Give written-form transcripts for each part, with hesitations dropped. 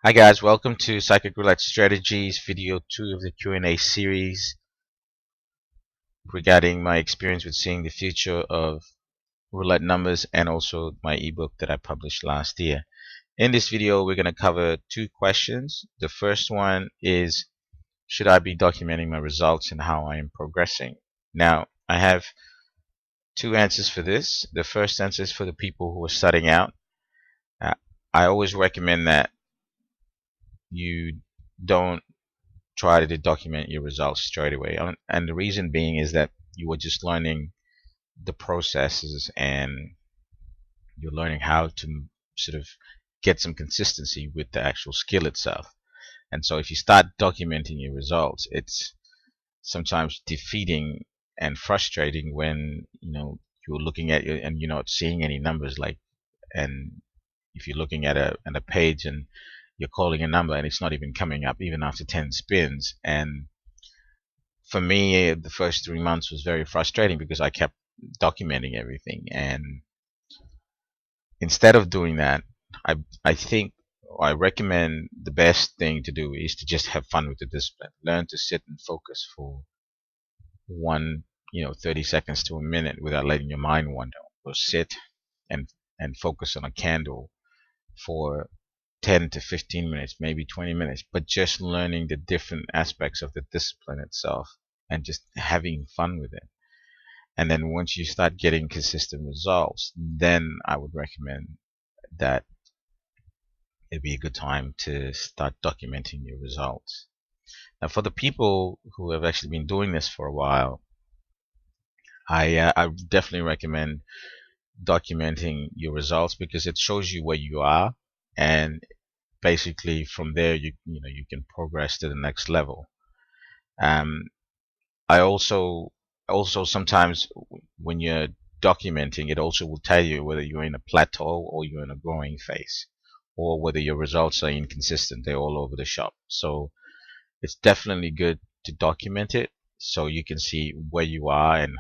Hi guys, welcome to Psychic Roulette Strategies, video 2 of the Q&A series regarding my experience with seeing the future of roulette numbers and also my ebook that I published last year. In this video, we're going to cover two questions. The first one is, should I be documenting my results and how I am progressing? Now, I have two answers for this. The first answer is for the people who are starting out. Uh, I always recommend that you don't try to document your results straight away. And the reason being is that you are just learning the processes and you're learning how to sort of get some consistency with the actual skill itself. And so if you start documenting your results, it's sometimes defeating and frustrating when you're looking at it and you're not seeing any numbers, like, and if you're looking at a page and you're calling a number and it's not even coming up even after 10 spins. And for me, the first 3 months was very frustrating because I kept documenting everything, and instead of doing that, I think, or I recommend, the best thing to do is to just have fun with the discipline. Learn to sit and focus for 30 seconds to a minute without letting your mind wander, or sit and focus on a candle for 10 to 15 minutes, maybe 20 minutes, but just learning the different aspects of the discipline itself and just having fun with it. And then once you start getting consistent results, then I would recommend that it'd be a good time to start documenting your results. Now, for the people who have actually been doing this for a while, I definitely recommend documenting your results because it shows you where you are, and basically from there you can progress to the next level. I also sometimes when you're documenting, it also will tell you whether you're in a plateau or you're in a growing phase, or whether your results are inconsistent, they're all over the shop. So it's definitely good to document it so you can see where you are and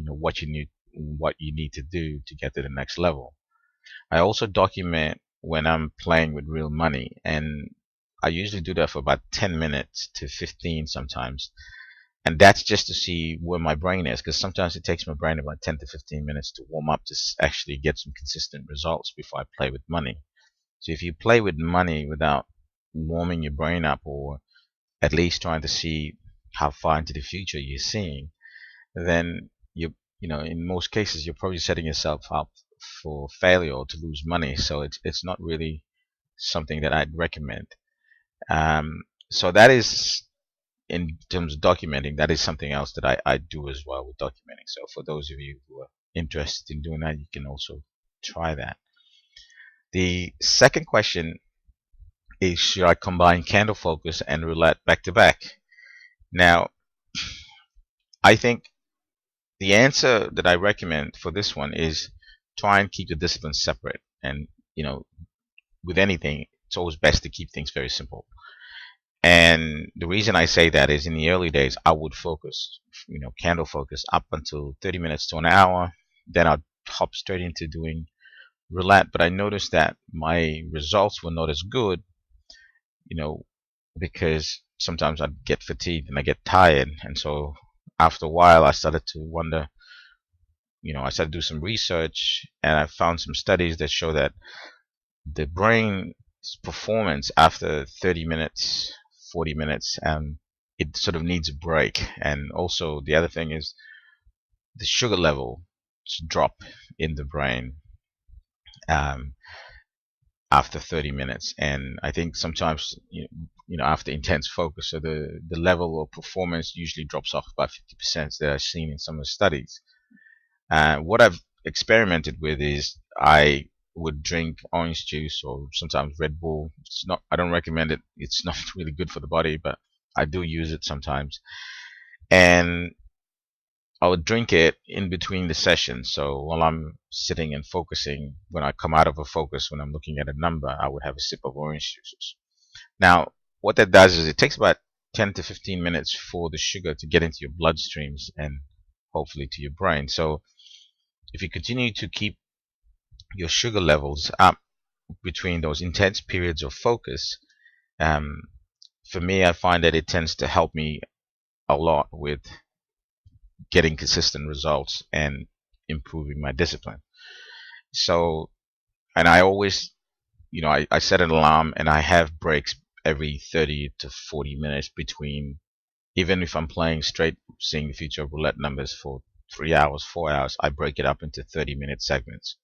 what you need to do to get to the next level. I also document when I'm playing with real money, and I usually do that for about 10 minutes to 15 sometimes. And that's just to see where my brain is, because sometimes it takes my brain about 10 to 15 minutes to warm up to actually get some consistent results before I play with money. So if you play with money without warming your brain up, or at least trying to see how far into the future you're seeing, then in most cases you're probably setting yourself up for failure or to lose money. So it's not really something that I'd recommend. So that is, in terms of documenting, that is something else that I do as well with documenting. So for those of you who are interested in doing that, you can also try that. The second question is, should I combine candle focus and roulette back to back? Now, I think the answer that I recommend for this one is try and keep the disciplines separate. And with anything, it's always best to keep things very simple. And the reason I say that is, in the early days, I would focus, candle focus up until 30 minutes to an hour. Then I'd hop straight into doing roulette. But I noticed that my results were not as good, because sometimes I'd get fatigued and I get tired. And so after a while, I started to wonder, I started to do some research, and I found some studies that show that the brain's performance after 30 minutes, 40 minutes, it sort of needs a break. And also the other thing is the sugar level drop in the brain after 30 minutes. And I think sometimes after intense focus, so the level of performance usually drops off about 50% that I've seen in some of the studies. What I've experimented with is I would drink orange juice or sometimes Red Bull. I don't recommend it. It's not really good for the body, but I do use it sometimes. And I would drink it in between the sessions. So while I'm sitting and focusing, when I come out of a focus, when I'm looking at a number, I would have a sip of orange juice. Now, what that does is it takes about 10 to 15 minutes for the sugar to get into your bloodstreams and hopefully to your brain. So if you continue to keep your sugar levels up between those intense periods of focus, Um, for me, I find that it tends to help me a lot with getting consistent results and improving my discipline. So, and I always, I set an alarm and I have breaks every 30 to 40 minutes between, even if I'm playing straight seeing the future roulette numbers for 3 hours, 4 hours, I break it up into 30-minute segments.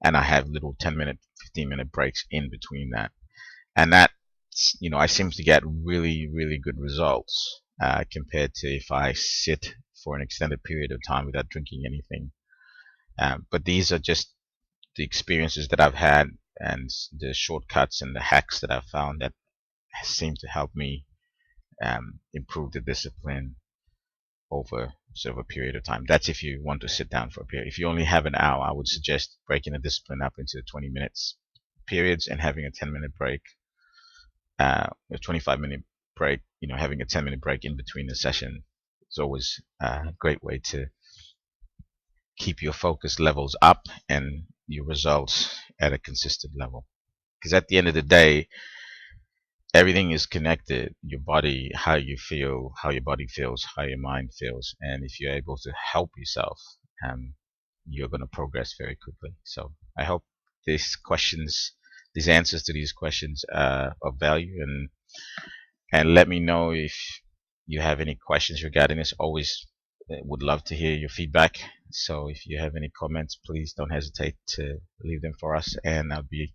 And I have little 10-minute, 15-minute breaks in between that. And that, I seem to get really, really good results compared to if I sit for an extended period of time without drinking anything. But these are just the experiences that I've had and the shortcuts and the hacks that I've found that seem to help me improve the discipline over sort of a period of time. That's if you want to sit down for a period. If you only have an hour, I would suggest breaking the discipline up into 20 minutes periods and having a 10-minute break, a 25-minute break. Having a 10-minute break in between the session is always a great way to keep your focus levels up and your results at a consistent level. Because at the end of the day, everything is connected. Your body, how you feel, how your body feels, how your mind feels, and if you're able to help yourself, you're going to progress very quickly. So I hope these answers to these questions are of value, and let me know if you have any questions regarding this. Always would love to hear your feedback. So if you have any comments, please don't hesitate to leave them for us, and I'll be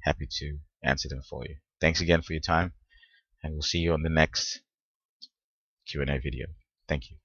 happy to answer them for you. Thanks again for your time, and we'll see you on the next Q&A video. Thank you.